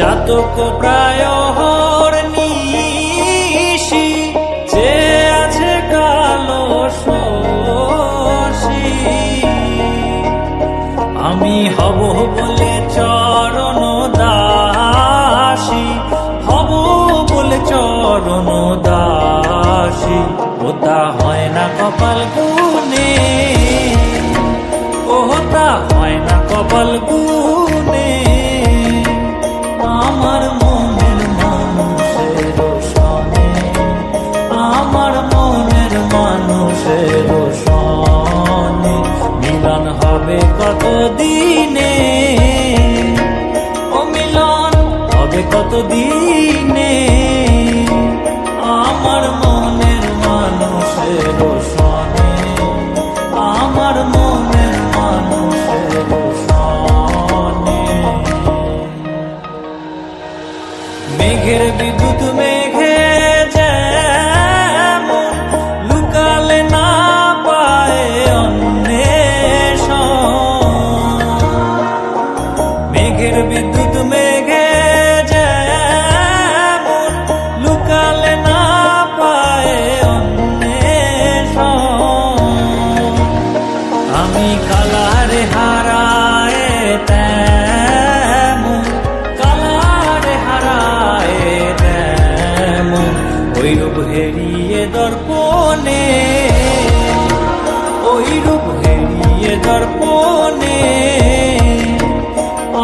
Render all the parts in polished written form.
চাতক প্রায় নিশি যে আছে কালো শশী, আমি হব বলে চরণ দাসী, হব বলে চরণ দাসী। ওটা হয় না কপাল গুনে, ওটা হয় না কপাল গুনে। আমার মনের মানুষের সনে, আমার মনের মানুষের সনে মিলন হবে কত দিনে, ও মিলন হবে কত দিনে। আমার মনের মানুষের সনে, আমার মনের মানুষের সনে। মেঘের বিদ্যুৎ মেঘে যেমন লুকালে না পায় অন্বেষণ, মেঘের বিদ্যুৎ মেঘে যেমন লুকালে না পায় অন্বেষণ। আমি কালারে হারায় তেমন, কালারে হারায় তেমন ওই রূপ হেরিয়ে দর্পণে, ওই রূপ হেরিয়ে দর্পণে।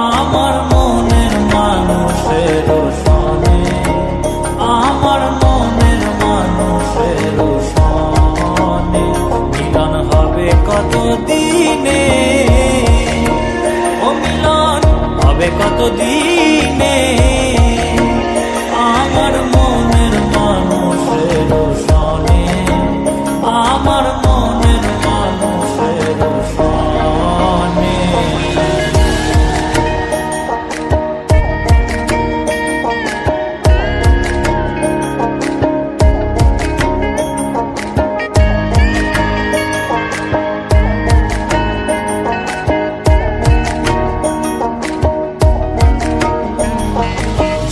আমার মনের মানুষের সনে, আমার মনের মানুষের সনে মিলন হবে কত দিনে, ও মিলন হবে কত দিনে। আমার মনের মানুষের সনে, আমার মনের মানুষের সনে।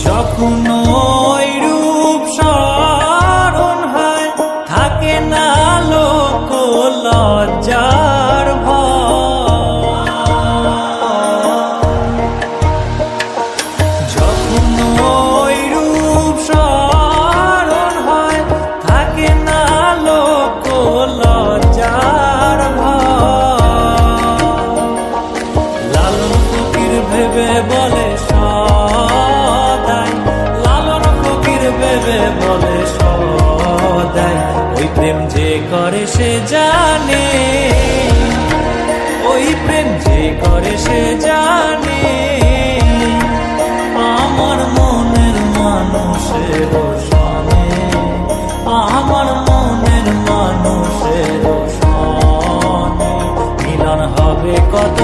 যখন ওই রূপ স্মরণ হয় থাকে না লোক লজ্জার ভয়, যখন ওই রূপ স্মরণ হয় থাকে না লোক লজ্জার ভয়। লালন ফকির ভেবে বলে সদাই, লালন ফকির ভেবে বলে সদাই ওই প্রেম যে করে সে জানে, ওই প্রেম যে করে সে জানে। আমার মনের মানুষের সনে, আমার মনের মানুষের সনে মিলন হবে কত